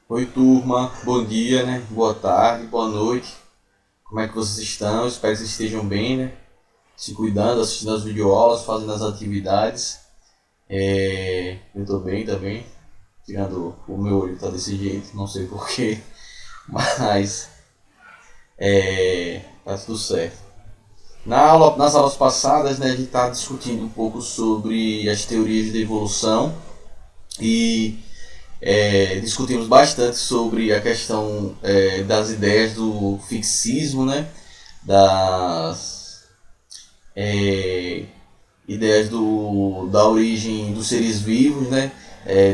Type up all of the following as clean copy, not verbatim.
Oi, turma, bom dia, né? Boa tarde, boa noite. Como é que vocês estão? Espero que vocês estejam bem, né? Se cuidando, assistindo as videoaulas, fazendo as atividades. Eu tô bem também, tirando o meu olho tá desse jeito, não sei porquê, mas tá tudo certo. Nas aulas passadas, né, a gente tá discutindo um pouco sobre as teorias da evolução e discutimos bastante sobre a questão das ideias do fixismo, né? Das ideias da origem dos seres vivos, né?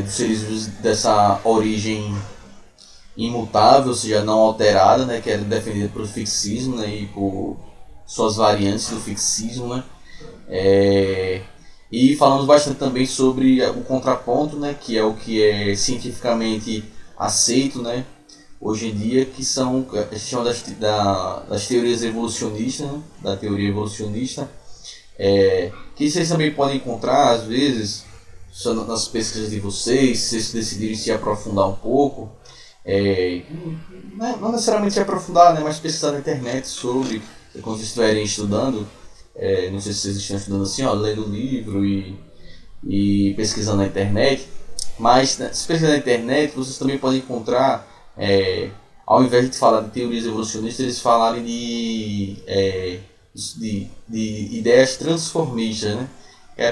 Dos seres vivos dessa origem imutável, ou seja, não alterada, né? Que era defendida pelo fixismo, né? E por suas variantes do fixismo, né? É, e falamos bastante também sobre o contraponto, né? Que é o que é cientificamente aceito, né? Hoje em dia, que são a gente chama das teorias evolucionistas, né? Da teoria evolucionista, que vocês também podem encontrar, às vezes, nas pesquisas de vocês, se vocês decidirem se aprofundar um pouco, é, não necessariamente se aprofundar, né, mas pesquisar na internet sobre, quando vocês estiverem estudando, não sei se vocês estão estudando assim, ó, lendo livro e pesquisando na internet, mas né, se pesquisar na internet, vocês também podem encontrar, ao invés de falar de teorias evolucionistas, eles falarem de ideias transformistas, né?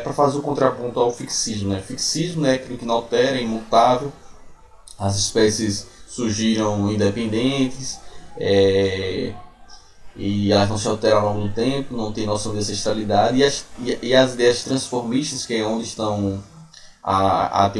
Para fazer o contraponto ao fixismo. Né? Fixismo é aquilo que não altera, é imutável, as espécies surgiram independentes, é, e elas não se alteram ao longo do tempo, não tem noção de ancestralidade, e as ideias transformistas, que é onde estão as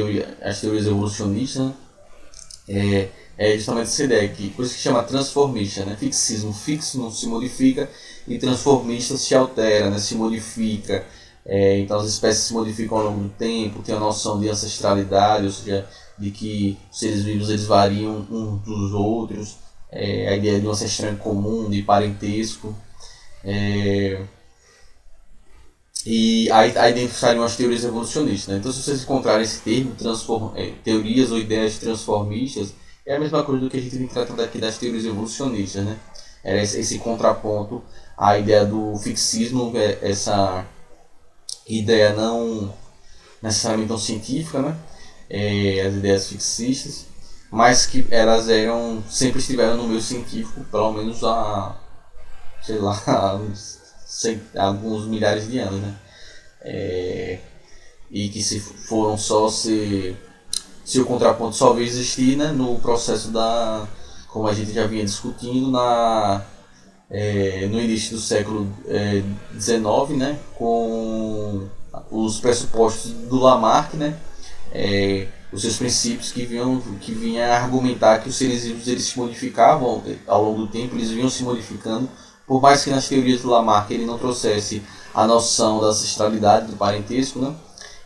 teorias evolucionistas, né? É justamente essa ideia, por isso que chama transformista, né? Fixismo, fixo não se modifica, e transformista se altera, né? Se modifica. Então as espécies se modificam ao longo do tempo, tem a noção de ancestralidade, ou seja, de que os seres vivos eles variam uns dos outros, a ideia de um ancestral comum, de parentesco. É, e aí dentro estariam as teorias evolucionistas. Né? Então, se vocês encontrarem esse termo, teorias ou ideias transformistas, é a mesma coisa do que a gente vem tratando aqui das teorias evolucionistas. Né? É esse contraponto à ideia do fixismo, essa ideia não necessariamente tão científica, né? As ideias fixistas, mas que elas sempre estiveram no meio científico, pelo menos há, sei lá, alguns milhares de anos, né? E que se foram só se o contraponto só veio existir, né, no processo como a gente já vinha discutindo, no início do século XIX, né, com os pressupostos do Lamarck, né, os seus princípios que vinha argumentar que os seres vivos eles se modificavam ao longo do tempo, eles vinham se modificando, por mais que nas teorias do Lamarck ele não trouxesse a noção da ancestralidade, do parentesco, né?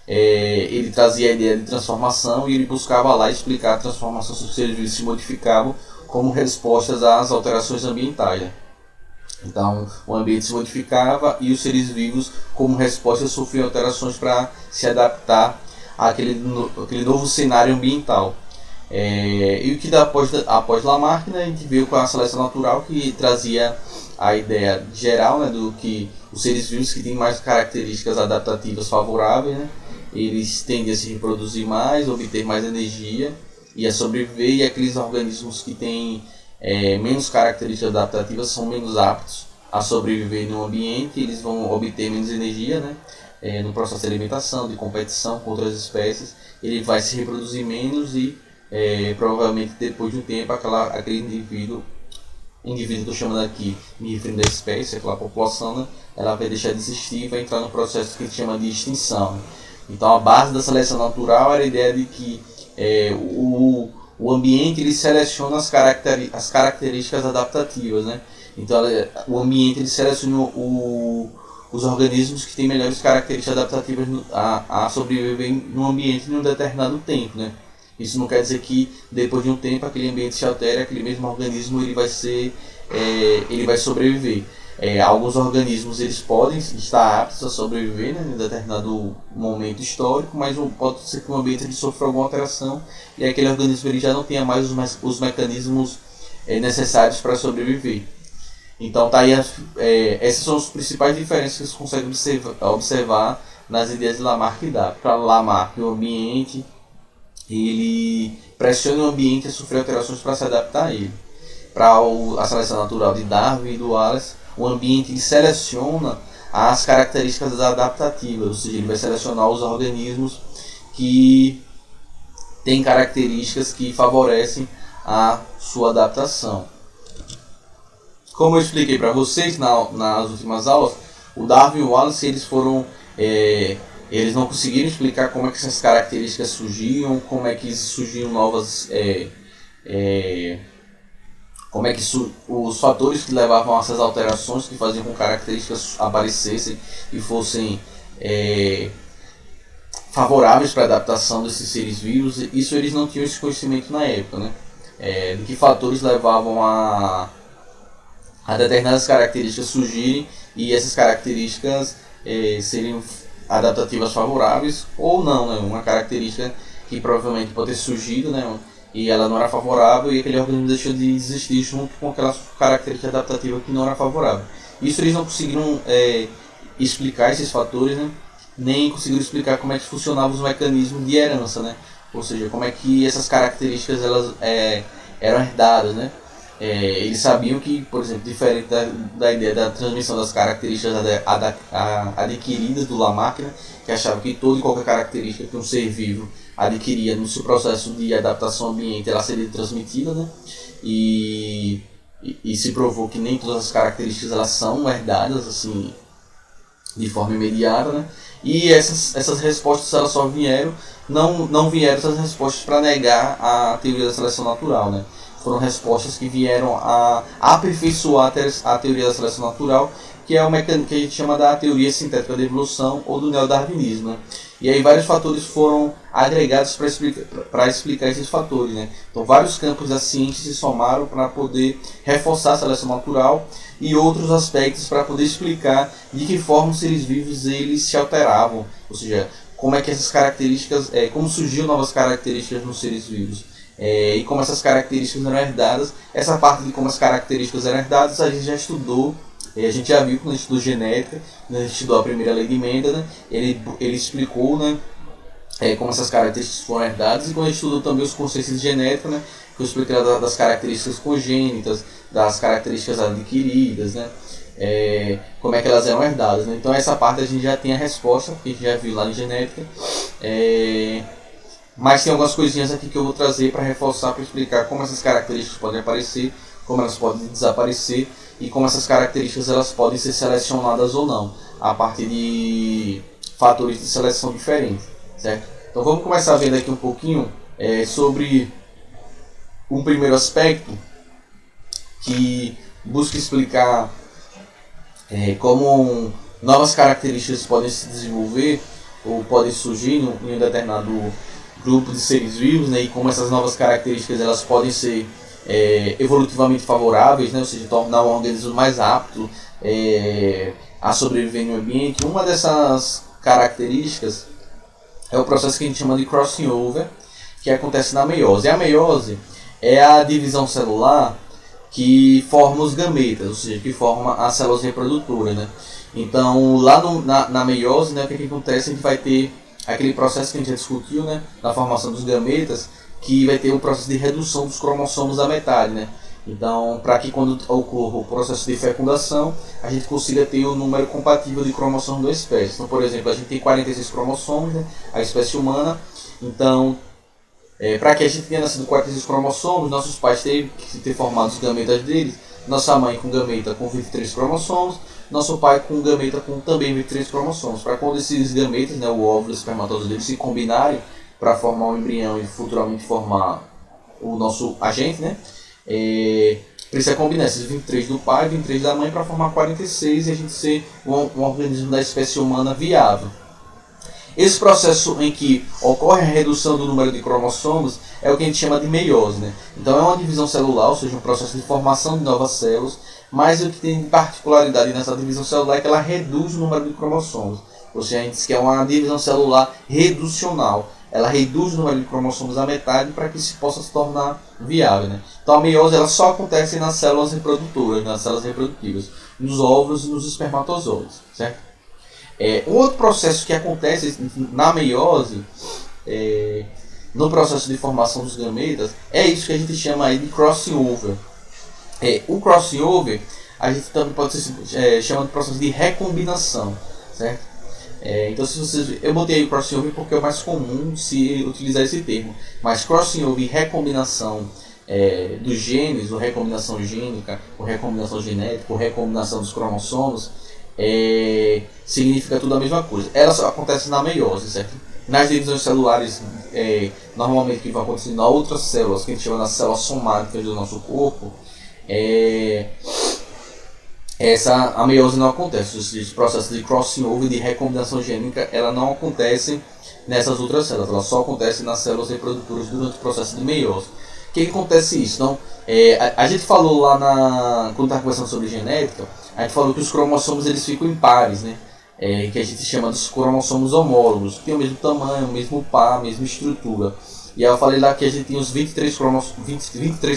Ele trazia a ideia de transformação e ele buscava lá explicar a transformação que os seres vivos se modificavam como respostas às alterações ambientais. Né? Então, o ambiente se modificava e os seres vivos, como resposta, sofriam alterações para se adaptar àquele novo cenário ambiental. E o que dá após Lamarck, né, a gente veio com a seleção natural, que trazia a ideia geral, né, do que os seres vivos que têm mais características adaptativas favoráveis, né, eles tendem a se reproduzir mais, obter mais energia e a sobreviver, e aqueles organismos que têm menos características adaptativas são menos aptos a sobreviver no ambiente, eles vão obter menos energia, né? No processo de alimentação, de competição com outras espécies, ele vai se reproduzir menos e provavelmente depois de um tempo aquele indivíduo que eu estou chamando aqui, me referindo à espécie, aquela população, né, ela vai deixar de existir e vai entrar no processo que a gente chama de extinção. Então a base da seleção natural era a ideia de que o ambiente ele seleciona as características adaptativas, né? Então o ambiente ele seleciona os organismos que têm melhores características adaptativas a sobreviver num ambiente em um determinado tempo, né? Isso não quer dizer que depois de um tempo aquele ambiente se altere, aquele mesmo organismo ele vai sobreviver. Alguns organismos eles podem estar aptos a sobreviver, né, em determinado momento histórico, mas pode ser que o ambiente ele sofra alguma alteração e aquele organismo ele já não tenha mais os mecanismos necessários para sobreviver. Então tá aí essas são as principais diferenças que você consegue observar nas ideias de Lamarck e Darwin. Para Lamarck, o ambiente ele pressiona o ambiente a sofrer alterações para se adaptar a ele. Para a seleção natural de Darwin e do Wallace, o ambiente ele seleciona as características adaptativas, ou seja, ele vai selecionar os organismos que têm características que favorecem a sua adaptação. Como eu expliquei para vocês nas últimas aulas, o Darwin e o Wallace eles não conseguiram explicar como é que essas características surgiam, como é que surgiam novas como é que os fatores que levavam a essas alterações que faziam com que características aparecessem e fossem favoráveis para a adaptação desses seres vivos. Isso eles não tinham esse conhecimento na época, né? De que fatores levavam a determinadas características surgirem e essas características serem adaptativas favoráveis ou não, né? Uma característica que provavelmente pode ter surgido, né? E ela não era favorável e aquele organismo deixou de existir junto com aquela característica adaptativa que não era favorável. Isso eles não conseguiram explicar esses fatores, né? Nem conseguiram explicar como é que funcionavam os mecanismos de herança, né? Ou seja, como é que essas características elas eram herdadas, né? Eles sabiam que, por exemplo, diferente da ideia da transmissão das características adquiridas do Lamarck, né, que achava que toda e qualquer característica que um ser vivo adquiria no seu processo de adaptação ao ambiente ela seria transmitida, né, e se provou que nem todas as características elas são herdadas assim de forma imediata, né, e essas respostas elas só vieram, não vieram essas respostas para negar a teoria da seleção natural, né. Foram respostas que vieram a aperfeiçoar a teoria da seleção natural, que é o mecanismo que a gente chama da teoria sintética da evolução ou do neodarwinismo, né? E aí vários fatores foram agregados para explicar esses fatores, né? Então vários campos da ciência se somaram para poder reforçar a seleção natural e outros aspectos para poder explicar de que forma os seres vivos eles se alteravam, ou seja, como é que essas características, como surgiam novas características nos seres vivos. E como essas características eram herdadas. Essa parte de como as características eram herdadas a gente já estudou, a gente já viu quando a gente estudou genética, quando a gente estudou a primeira lei de Mendel, né? Ele explicou, né, como essas características foram herdadas, e quando a gente estudou também os conceitos de genética, né, que eu expliquei das características congênitas, das características adquiridas, né, como é que elas eram herdadas, né? Então essa parte a gente já tem a resposta, que a gente já viu lá em genética. Mas tem algumas coisinhas aqui que eu vou trazer para reforçar, para explicar como essas características podem aparecer, como elas podem desaparecer e como essas características elas podem ser selecionadas ou não, a partir de fatores de seleção diferentes, certo? Então vamos começar vendo aqui um pouquinho sobre um primeiro aspecto que busca explicar como novas características podem se desenvolver ou podem surgir em um determinado grupo de seres vivos, né, e como essas novas características elas podem ser evolutivamente favoráveis, né, ou seja, tornar o organismo mais apto a sobreviver no ambiente. Uma dessas características é o processo que a gente chama de crossing over, que acontece na meiose. E a meiose é a divisão celular que forma os gametas, ou seja, que forma as células reprodutoras, né? Então, lá na meiose, né, o que acontece? A gente vai ter aquele processo que a gente já discutiu, né, da formação dos gametas, que vai ter o processo de redução dos cromossomos à metade, né? Então, para que quando ocorra o processo de fecundação, a gente consiga ter o número compatível de cromossomos da espécie. Então, por exemplo, a gente tem 46 cromossomos, né, a espécie humana. Então, para que a gente tenha nascido 46 cromossomos, nossos pais têm que ter formado os gametas deles. Nossa mãe com gameta com 23 cromossomos, nosso pai com gameta com também 23 cromossomos. Para quando esses gametas, né, o óvulo e o espermatozoide deles se combinarem para formar um embrião e futuramente formar o nosso agente, né, precisa combinar esses 23 do pai e 23 da mãe para formar 46 e a gente ser um organismo da espécie humana viável. Esse processo em que ocorre a redução do número de cromossomos é o que a gente chama de meiose, né? Então é uma divisão celular, ou seja, um processo de formação de novas células, mas o que tem de particularidade nessa divisão celular é que ela reduz o número de cromossomos. Ou seja, a gente diz que é uma divisão celular reducional. Ela reduz o número de cromossomos à metade para que se possa se tornar viável, né? Então a meiose ela só acontece nas células reprodutoras, nas células reprodutivas, nos óvulos e nos espermatozoides, certo? Um outro processo que acontece na meiose, no processo de formação dos gametas, é isso que a gente chama aí de crossing over. O crossing over a gente também pode ser chama de processo de recombinação, certo? Então, se vocês, eu botei aí o crossing over porque é o mais comum se utilizar esse termo, mas crossing over e recombinação dos genes, ou recombinação gênica, ou recombinação genética, ou recombinação dos cromossomos, significa tudo a mesma coisa. Ela só acontece na meiose, certo? Nas divisões celulares, normalmente que vão acontecer em outras células, que a gente chama das células somáticas do nosso corpo, a meiose não acontece. Os processos de crossing over, de recombinação gênica, ela não acontece nessas outras células, ela só acontece nas células reprodutoras durante o processo de meiose. O que acontece isso? Então, a gente falou lá quando estava conversando sobre genética, a gente falou que os cromossomos eles ficam em pares, né? Que a gente chama dos cromossomos homólogos, que tem o mesmo tamanho, o mesmo par, a mesma estrutura. E aí eu falei lá que a gente tem os 23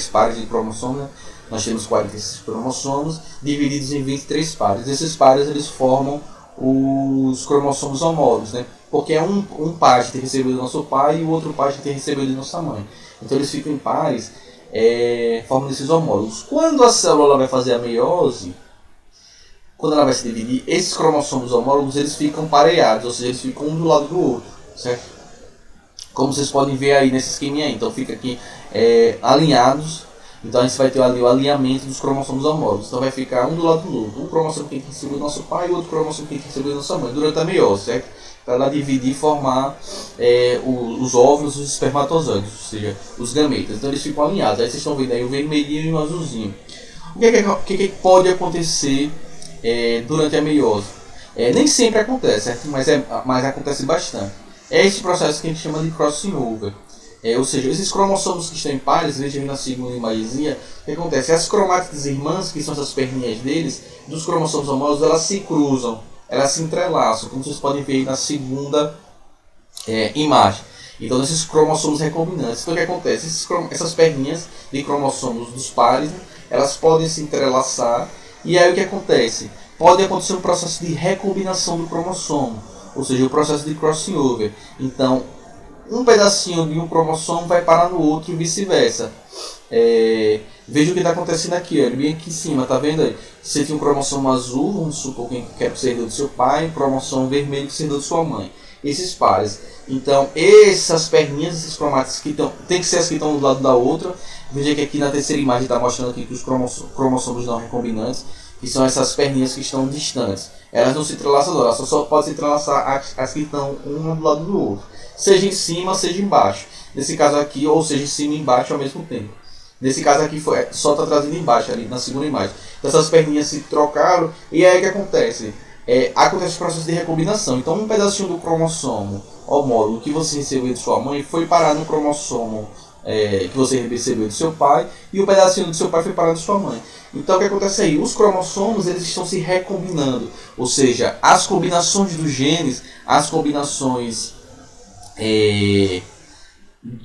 pares de cromossomos, né? Nós temos 46 cromossomos divididos em 23 pares. Esses pares eles formam os cromossomos homólogos, né? Porque é um par que tem recebido do nosso pai e o outro par que tem recebido de nossa mãe. Então eles ficam em pares, formam esses homólogos. Quando a célula vai fazer a meiose, quando ela vai se dividir, esses cromossomos homólogos eles ficam pareados, ou seja, eles ficam um do lado do outro, certo? Como vocês podem ver aí nesse esquema aí. Então fica aqui alinhados. Então a gente vai ter ali o alinhamento dos cromossomos homólogos. Então vai ficar um do lado do outro. Um cromossomo que recebeu do nosso pai e o outro cromossomo que recebeu da nossa mãe durante a meiose, certo? Para ela dividir e formar os óvulos e os espermatozoides, ou seja, os gametas. Então eles ficam alinhados. Aí vocês estão vendo aí o vermelhinho e o azulzinho. O que pode acontecer durante a meiose? Nem sempre acontece, certo? Mas acontece bastante. É esse processo que a gente chama de crossing over. Ou seja, esses cromossomos que estão em pares, vejam na segunda imagenzinha, o que acontece? As cromátides irmãs, que são essas perninhas deles, dos cromossomos homólogos, elas se cruzam, elas se entrelaçam, como vocês podem ver aí na segunda imagem. Então, esses cromossomos recombinantes. Então, o que acontece? Essas perninhas de cromossomos dos pares, né, elas podem se entrelaçar, e aí o que acontece? Pode acontecer um processo de recombinação do cromossomo, ou seja, o processo de crossing over. Então, um pedacinho de um cromossomo vai parar no outro e vice-versa. Veja o que está acontecendo aqui, ó, bem aqui em cima, tá vendo aí? Você tem um cromossomo azul, vamos supor que quer ser do seu pai, um cromossomo vermelho que ser da sua mãe. Esses pares. Então, essas perninhas, esses cromáticos que tem que ser as que estão do lado da outra. Veja que aqui na terceira imagem está mostrando aqui que os cromossomos não recombinantes, que são essas perninhas que estão distantes. Elas não se entrelaçam, elas só podem se entrelaçar as que estão uma do lado do outro. Seja em cima, seja embaixo. Nesse caso aqui, ou seja em cima e embaixo ao mesmo tempo. Nesse caso aqui só está trazendo embaixo, ali na segunda imagem. Então essas perninhas se trocaram e aí o que acontece? Acontece o processo de recombinação. Então um pedacinho do cromossomo homólogo que você recebeu de sua mãe foi parar no cromossomo que você recebeu do seu pai, e o pedacinho do seu pai foi parar de sua mãe. Então o que acontece aí? Os cromossomos eles estão se recombinando, ou seja, as combinações dos genes, as combinações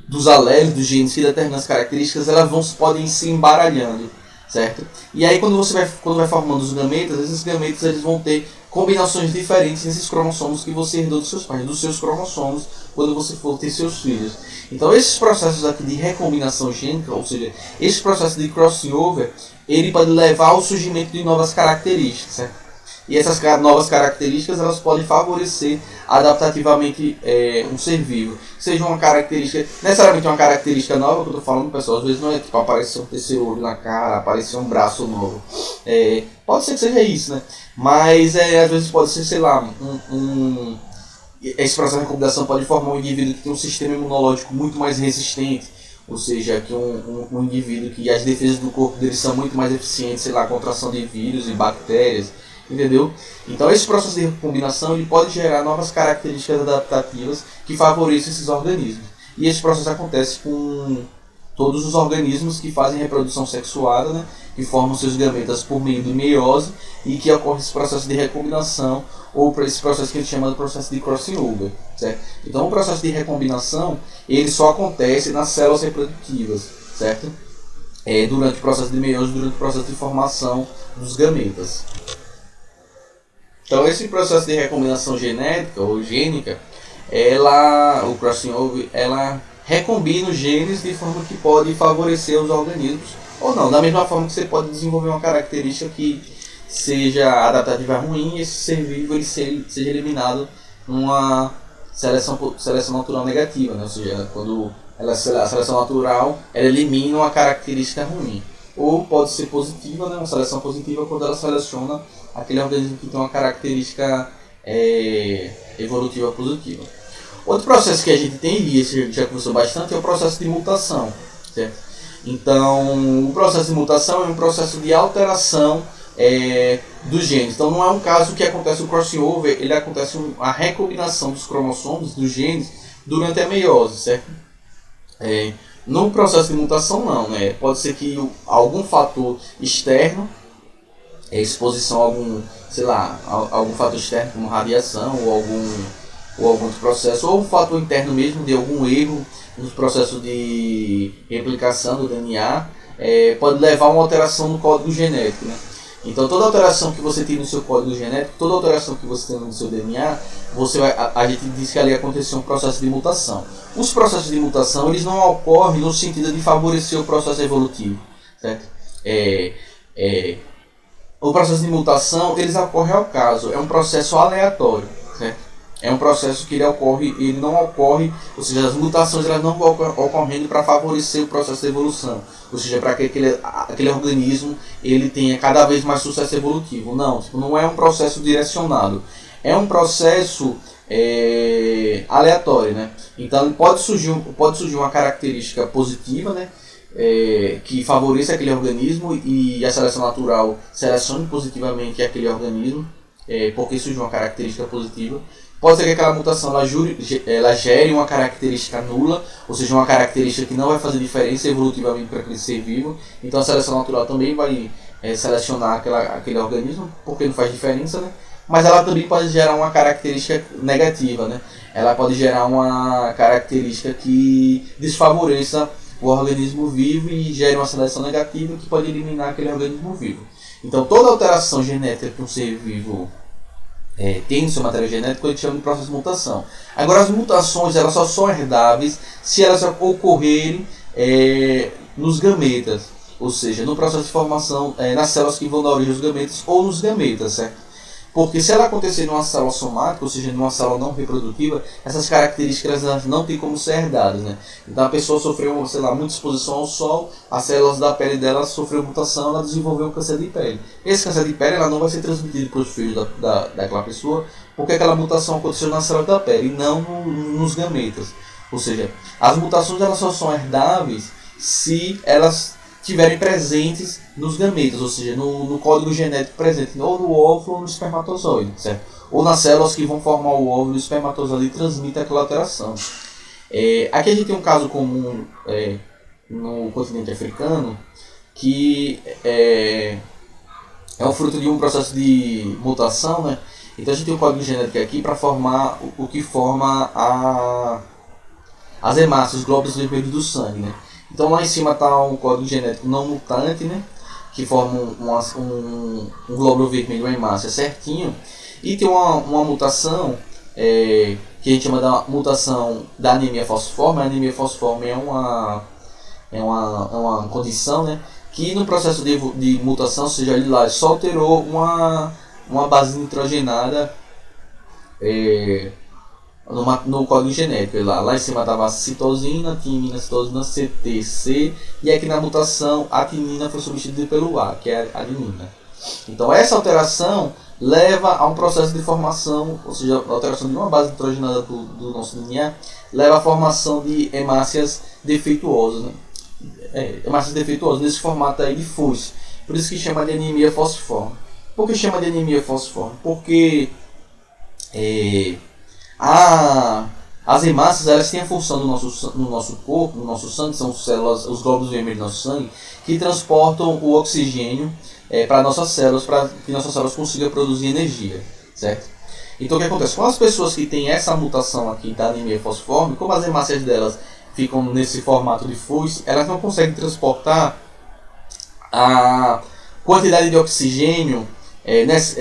dos alélos dos genes que determinam as características, elas podem ir se embaralhando, certo? E aí quando vai formando os gametas, esses gametas eles vão ter combinações diferentes nesses cromossomos que você herdou dos seus pais, dos seus cromossomos, quando você for ter seus filhos. Então esses processos aqui de recombinação gênica, ou seja, esse processo de crossing over, ele pode levar ao surgimento de novas características, certo? E essas novas características elas podem favorecer adaptativamente um ser vivo. Seja uma característica, necessariamente uma característica nova que eu estou falando, pessoal, às vezes não é tipo aparecer um terceiro olho na cara, aparecer um braço novo. Pode ser que seja isso, né? Mas às vezes pode ser, sei lá, esse processo de recombinação pode formar um indivíduo que tem um sistema imunológico muito mais resistente, ou seja, que um indivíduo que as defesas do corpo dele são muito mais eficientes, sei lá, contra a ação de vírus e bactérias. entendeu? Então esse processo de recombinação ele pode gerar novas características adaptativas que favoreçam esses organismos. E esse processo acontece com todos os organismos que fazem reprodução sexuada, né, que formam seus gametas por meio de meiose e que ocorre esse processo de recombinação ou para esse processo que a gente chama de processo de crossing over, certo? Então o processo de recombinação ele só acontece nas células reprodutivas, certo? Durante o processo de meiose, durante o processo de formação dos gametas. Então esse processo de recombinação genética ou gênica, o crossing over, ela recombina os genes de forma que pode favorecer os organismos ou não, da mesma forma que você pode desenvolver uma característica que seja adaptativa ruim e esse ser vivo ele seja eliminado numa seleção natural negativa, né? Ou seja, quando a seleção natural ela elimina uma característica ruim. Ou pode ser positiva, né? Uma seleção positiva quando ela seleciona aquele organismo que tem uma característica evolutiva positiva. Outro processo que a gente tem, e esse a gente já conversou bastante, é o processo de mutação, certo? Então, o processo de mutação é um processo de alteração dos genes. Então, não é um caso que acontece o crossing over, ele acontece a recombinação dos cromossomos, dos genes, durante a meiose, certo? No processo de mutação, não, né? Pode ser que algum fator externo, exposição a algum fator externo, como radiação ou algum outro processo, ou um fator interno mesmo de algum erro no processo de replicação do DNA, pode levar a uma alteração no código genético, né? Então toda alteração que você tem no seu código genético, toda alteração que você tem no seu DNA, a gente diz que ali aconteceu um processo de mutação. Os processos de mutação eles não ocorrem no sentido de favorecer o processo evolutivo, certo? O processo de mutação eles ocorre ao caso, é um processo aleatório, certo? É um processo que ele não ocorre, ou seja, as mutações elas não vão ocorrendo para favorecer o processo de evolução, ou seja, para que aquele organismo ele tenha cada vez mais sucesso evolutivo. Não é um processo direcionado, é um processo aleatório, né? Então pode surgir uma característica positiva, né? Que favoreça aquele organismo e a seleção natural selecione positivamente aquele organismo, porque surgiu uma característica positiva. Pode ser que aquela mutação ela gere uma característica nula, ou seja, uma característica que não vai fazer diferença evolutivamente para aquele ser vivo. Então a seleção natural também vai selecionar aquele organismo, porque não faz diferença, né? Mas ela também pode gerar uma característica negativa, né? Ela pode gerar uma característica que desfavoreça o organismo vivo e gere uma seleção negativa que pode eliminar aquele organismo vivo. Então toda alteração genética que um ser vivo tem no seu material genético, a gente chama de processo de mutação. Agora as mutações elas só são herdáveis se elas ocorrerem nos gametas, ou seja, no processo de formação nas células que vão dar origem aos gametas ou nos gametas, certo? Porque se ela acontecer numa célula somática, ou seja, numa célula não reprodutiva, essas características elas não têm como ser herdadas, né? Então a pessoa sofreu, muita exposição ao sol, as células da pele dela sofreu mutação, ela desenvolveu um câncer de pele. Esse câncer de pele ela não vai ser transmitido para os filhos daquela pessoa, porque aquela mutação aconteceu na célula da pele e não nos gametas. Ou seja, as mutações elas só são herdáveis se elas estiverem presentes nos gametas, ou seja, no código genético presente ou no óvulo ou no espermatozoide, certo? Ou nas células que vão formar o óvulo e o espermatozoide e transmitem aquela alteração. Aqui a gente tem um caso comum no continente africano, que é um fruto de um processo de mutação, né? Então a gente tem um código genético aqui para formar o que forma as hemácias, os glóbulos vermelhos do sangue, né? Então lá em cima está um código genético não mutante, né? Que forma um glóbulo vermelho, uma hemácia certinho. E tem uma mutação que a gente chama da mutação da anemia falciforme. A anemia falciforme é uma condição, né? Que no processo de mutação, ou seja, ele lá só alterou uma base nitrogenada no código genético. Lá em cima estava citosina, timina, citosina, CTC, e aqui na mutação a timina foi substituída pelo A, que é a adenina. Então essa alteração leva a um processo de formação, ou seja, a alteração de uma base nitrogenada do nosso DNA leva à formação de hemácias defeituosas, né? Hemácias defeituosas nesse formato aí de foice, por isso que chama de anemia falciforme. Por que chama de anemia falciforme? Porque as hemácias, elas têm a função no nosso corpo, no nosso sangue, são células, os glóbulos vermelhos do nosso sangue, que transportam o oxigênio para nossas células, para que nossas células consigam produzir energia, certo? Então o que acontece? Com as pessoas que têm essa mutação aqui da anemia falciforme, como as hemácias delas ficam nesse formato de foice, elas não conseguem transportar a quantidade de oxigênio, elas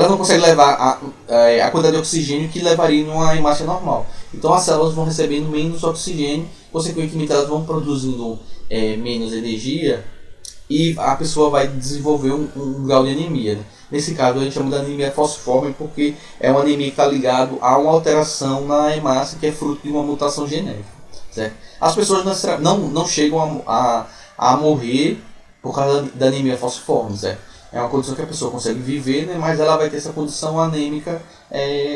não conseguem levar a quantidade de oxigênio que levaria em uma hemácia normal. Então as células vão recebendo menos oxigênio, consequentemente elas vão produzindo menos energia e a pessoa vai desenvolver um grau de anemia, né? Nesse caso a gente chama de anemia falciforme porque é uma anemia que está ligada a uma alteração na hemácia que é fruto de uma mutação genética, certo? As pessoas não chegam a morrer por causa da anemia falciforme, certo? É uma condição que a pessoa consegue viver, né? Mas ela vai ter essa condição anêmica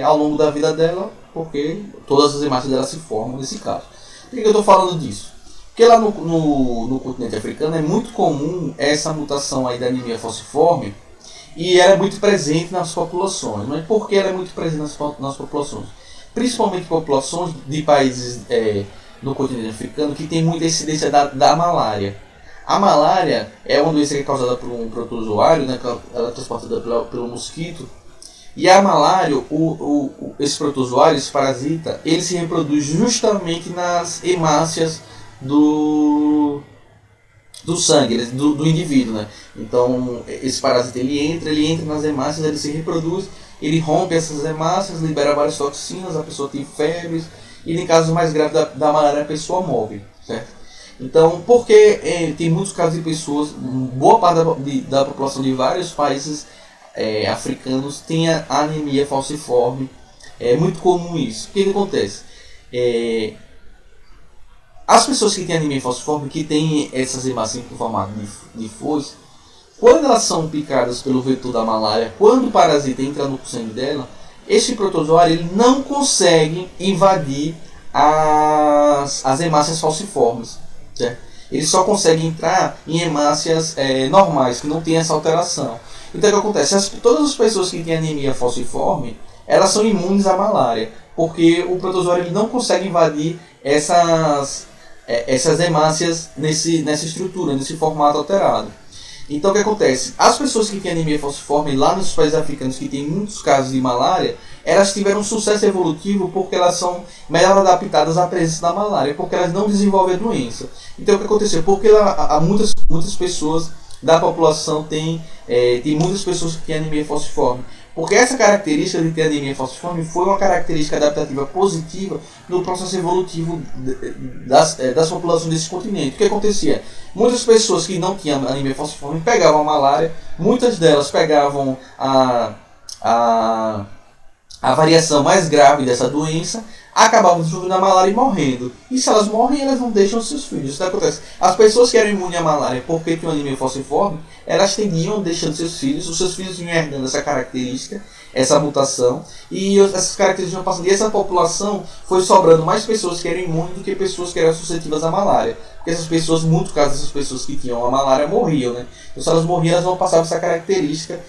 ao longo da vida dela, porque todas as hemácias dela se formam nesse caso. Por que eu estou falando disso? Porque lá no continente africano é muito comum essa mutação aí da anemia falciforme e ela é muito presente nas populações. Mas por que ela é muito presente nas populações? Principalmente populações de países no continente africano que tem muita incidência da malária. A malária é uma doença que é causada por um protozoário, né? Ela é transportada pelo mosquito. E a malária, esse protozoário, esse parasita, ele se reproduz justamente nas hemácias do sangue, do indivíduo, né? Então esse parasita ele entra nas hemácias, ele se reproduz, ele rompe essas hemácias, libera várias toxinas, a pessoa tem febres e em casos mais graves da malária a pessoa morre, certo? Então, porque tem muitos casos de pessoas, boa parte da população de vários países africanos tem a anemia falciforme, é muito comum isso. O que acontece? As pessoas que têm anemia falciforme, que têm essas hemácias em formato de foice, quando elas são picadas pelo vetor da malária, quando o parasita entra no sangue dela, esse protozoário ele não consegue invadir as hemácias falciformes, certo? Ele só consegue entrar em hemácias normais, que não tem essa alteração. Então o que acontece? Todas as pessoas que têm anemia falciforme, elas são imunes à malária, porque o protozoário ele não consegue invadir essas hemácias nessa estrutura, nesse formato alterado. Então o que acontece? As pessoas que têm anemia falciforme lá nos países africanos que tem muitos casos de malária, elas tiveram um sucesso evolutivo porque elas são melhor adaptadas à presença da malária, porque elas não desenvolvem a doença. Então o que aconteceu? Porque há muitas pessoas da população tem muitas pessoas que têm anemia falciforme. Porque essa característica de ter anemia falciforme foi uma característica adaptativa positiva no processo evolutivo das populações desse continente. O que acontecia? Muitas pessoas que não tinham anemia falciforme pegavam a malária, muitas delas pegavam a variação mais grave dessa doença, acabavam desenvolvendo a malária e morrendo. E se elas morrem, elas não deixam seus filhos. Isso acontece. As pessoas que eram imunes à malária porque tinham anemia falciforme, elas tendiam deixando seus filhos, os seus filhos iam herdando essa característica, essa mutação, e essas características iam passando. E essa população foi sobrando mais pessoas que eram imunes do que pessoas que eram suscetíveis à malária. Porque essas pessoas, muito caso dessas pessoas que tinham a malária, morriam, né? Então se elas morriam, elas não passavam essa característica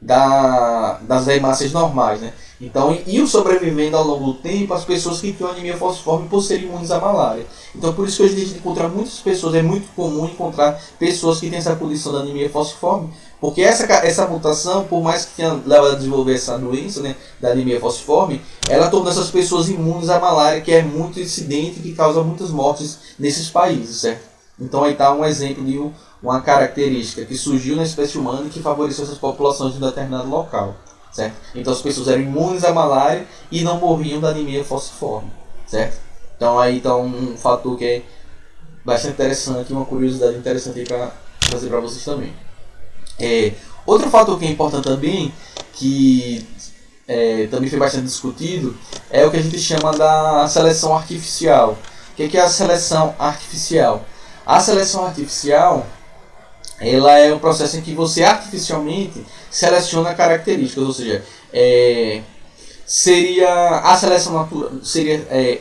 das hemácias normais, né? Então, iam sobrevivendo ao longo do tempo as pessoas que tinham anemia falciforme por serem imunes à malária. Então, por isso que hoje a gente encontra muitas pessoas, é muito comum encontrar pessoas que têm essa condição da anemia falciforme, porque essa mutação, por mais que tenha levado a desenvolver essa doença, né, da anemia falciforme, ela torna essas pessoas imunes à malária, que é muito incidente e que causa muitas mortes nesses países, certo? Então, aí está um exemplo de uma característica que surgiu na espécie humana e que favoreceu essas populações de um determinado local, certo? Então as pessoas eram imunes à malária e não morriam da anemia falciforme, certo? Então aí está um fator que é bastante interessante, uma curiosidade interessante para trazer para vocês também. Outro fator que é importante também, que também foi bastante discutido, é o que a gente chama da seleção artificial. O que é a seleção artificial? A seleção artificial, ela é um processo em que você artificialmente seleciona características, ou seja, seria a seleção natural,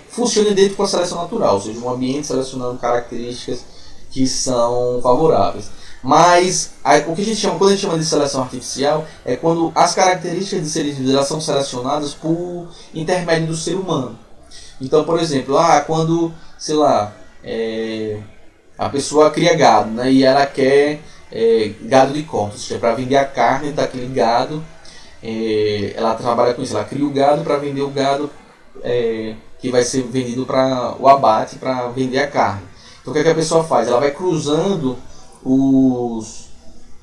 funciona idêntico com a seleção natural, ou seja, um ambiente selecionando características que são favoráveis. Mas o que a gente chama, quando a gente chama de seleção artificial, é quando as características de seres vivos elas são selecionadas por intermédio do ser humano. Então, por exemplo, quando, sei lá, a pessoa cria gado, né, e ela quer gado de corte, ou seja, para vender a carne daquele gado, ela trabalha com isso, ela cria o gado para vender o gado que vai ser vendido para o abate, para vender a carne. Então o que a pessoa faz? Ela vai cruzando o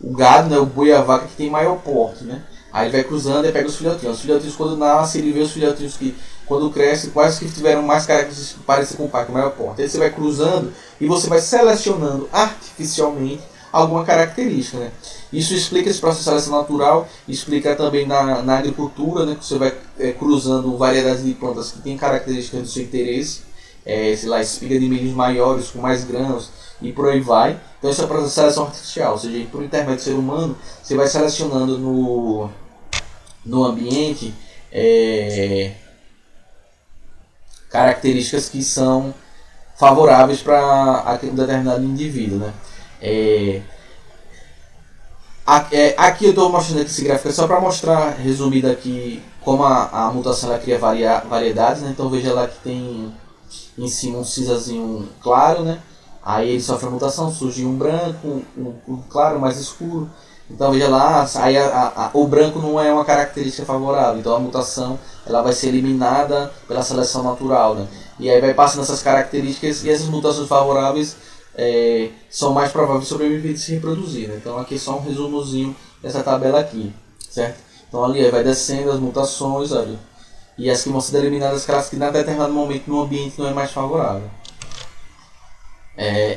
gado, né, o boi e a vaca que tem maior porte, né? Aí ele vai cruzando e pega os filhotinhos. Os filhotinhos, quando nascem, ele vê os filhotinhos que, quando crescem, quais que tiveram mais características parecidas com o pai, com maior porte. Aí você vai cruzando e você vai selecionando artificialmente alguma característica, né? Isso explica esse processo de seleção natural, explica também na agricultura, né, que você vai cruzando variedades de plantas que têm características do seu interesse, sei lá, espiga de milhos maiores com mais grãos e por aí vai. Então isso é o processo de seleção artificial, ou seja, por intermédio do ser humano, você vai selecionando no ambiente características que são favoráveis para um determinado indivíduo, né? Aqui eu estou mostrando aqui esse gráfico só para mostrar, resumido aqui, como a mutação ela cria variedades, né? Então veja lá que tem em cima um cinzazinho claro, né? Aí ele sofre a mutação, surge um branco, um claro, mais escuro. Então veja lá, aí o branco não é uma característica favorável, então a mutação ela vai ser eliminada pela seleção natural, né? E aí vai passando essas características e essas mutações favoráveis são mais prováveis de sobreviver e se reproduzir, né? Então aqui é só um resumozinho dessa tabela aqui, certo? Então ali vai descendo as mutações, olha, e as que vão ser eliminadas, aquelas que em determinado momento no ambiente não é mais favorável.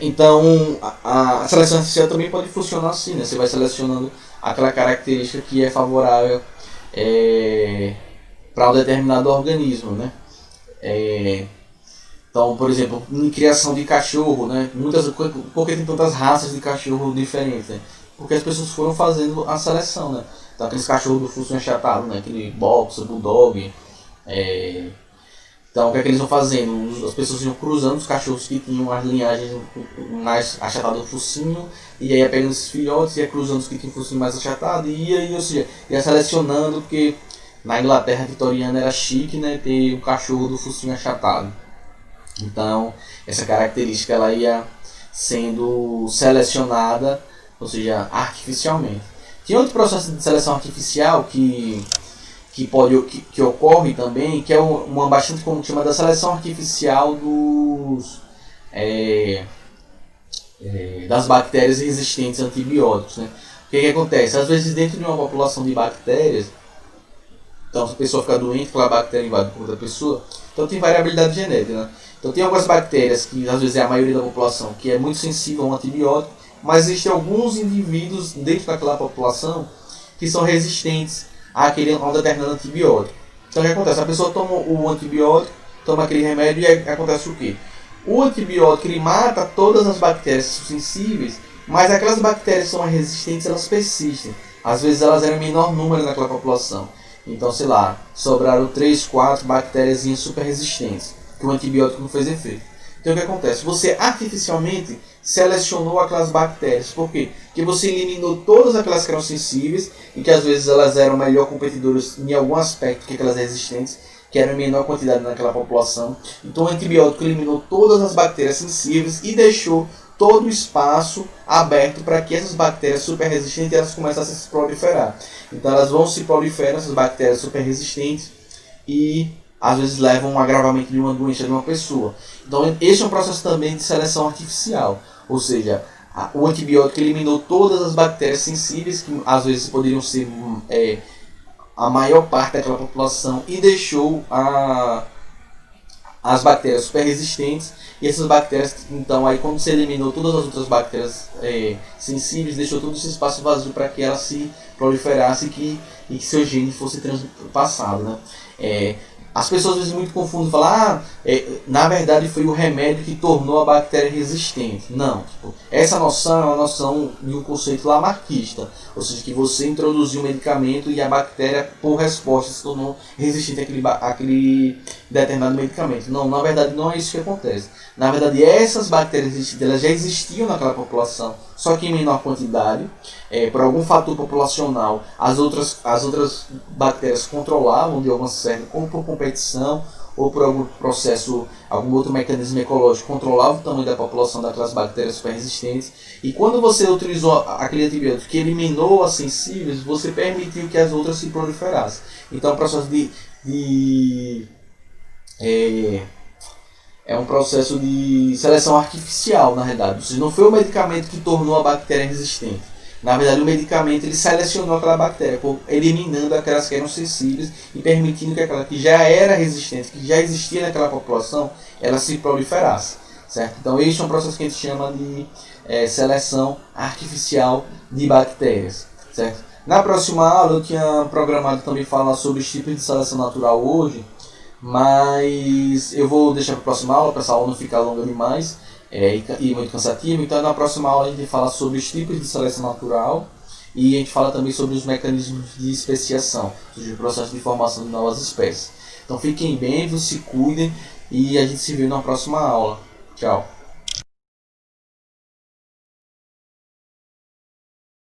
Então a seleção artificial também pode funcionar assim, né? Você vai selecionando aquela característica que é favorável para um determinado organismo, né? Então, por exemplo, em criação de cachorro, né? Por que tem tantas raças de cachorro diferentes? Né? Porque as pessoas foram fazendo a seleção, né? Então aqueles cachorros do focinho achatado, né? Aquele boxer, bulldog. Então o que é que eles vão fazendo? As pessoas iam cruzando os cachorros que tinham as linhagens mais achatadas do focinho, e aí ia pegando esses filhotes, ia cruzando os que tinham o focinho mais achatado, ou seja, ia selecionando, porque na Inglaterra vitoriana era chique, né, ter um cachorro do focinho achatado. Então essa característica ela ia sendo selecionada, ou seja, artificialmente. Tem outro processo de seleção artificial que ocorre também, que é uma bastante comum, chamada seleção artificial das bactérias resistentes a antibióticos, né? O que acontece? Às vezes dentro de uma população de bactérias, então se a pessoa fica doente, aquela bactéria invade o corpo da pessoa, então tem variabilidade genética, né? Então tem algumas bactérias, que às vezes é a maioria da população, que é muito sensível a um antibiótico, mas existem alguns indivíduos dentro daquela população que são resistentes a um determinado antibiótico. Então o que acontece? A pessoa toma o antibiótico, toma aquele remédio e acontece o quê? O antibiótico ele mata todas as bactérias sensíveis, mas aquelas bactérias que são resistentes, elas persistem. Às vezes elas eram em menor número naquela população. Então, sei lá, sobraram 3, 4 bactérias super resistentes, que o antibiótico não fez efeito. Então o que acontece? Você artificialmente selecionou aquelas bactérias. Por quê? Porque você eliminou todas aquelas que eram sensíveis e que às vezes elas eram melhor competidoras em algum aspecto que aquelas resistentes, que eram em menor quantidade naquela população. Então o antibiótico eliminou todas as bactérias sensíveis e deixou todo o espaço aberto para que essas bactérias super resistentes elas começassem a se proliferar. Então elas vão se proliferar, essas bactérias super resistentes, e às vezes levam a um agravamento de uma doença de uma pessoa. Então esse é um processo também de seleção artificial, ou seja, o antibiótico eliminou todas as bactérias sensíveis, que às vezes poderiam ser a maior parte daquela população, e deixou as bactérias super resistentes, e essas bactérias, então aí quando você eliminou todas as outras bactérias sensíveis, deixou todo esse espaço vazio para que ela se proliferasse e que seu gene fosse transpassado, né? As pessoas às vezes muito confundem e falam, na verdade foi o remédio que tornou a bactéria resistente. Não, essa noção é uma noção de um conceito lamarckista, ou seja, que você introduziu um medicamento e a bactéria, por resposta, se tornou resistente àquele determinado medicamento. Não, na verdade não é isso que acontece. Na verdade essas bactérias elas já existiam naquela população, só que em menor quantidade. Por algum fator populacional, as outras bactérias controlavam de alguma certa, ou por competição, ou por algum processo, algum outro mecanismo ecológico, controlava o tamanho da população daquelas bactérias super resistentes. E quando você utilizou aquele antibiótico que eliminou as sensíveis, você permitiu que as outras se proliferassem. Então é um processo é um processo de seleção artificial, na verdade. Ou seja, não foi o medicamento que tornou a bactéria resistente. Na verdade, o medicamento ele selecionou aquela bactéria, eliminando aquelas que eram sensíveis e permitindo que aquela que já era resistente, que já existia naquela população, ela se proliferasse. Certo? Então, esse é um processo que a gente chama de seleção artificial de bactérias. Certo? Na próxima aula, eu tinha programado também falar sobre os tipos de seleção natural hoje, mas eu vou deixar para a próxima aula, para essa aula não ficar longa demais e muito cansativa. Então na próxima aula a gente fala sobre os tipos de seleção natural e a gente fala também sobre os mecanismos de especiação, ou seja, o processo de formação de novas espécies. Então fiquem bem, se cuidem e a gente se vê na próxima aula. Tchau!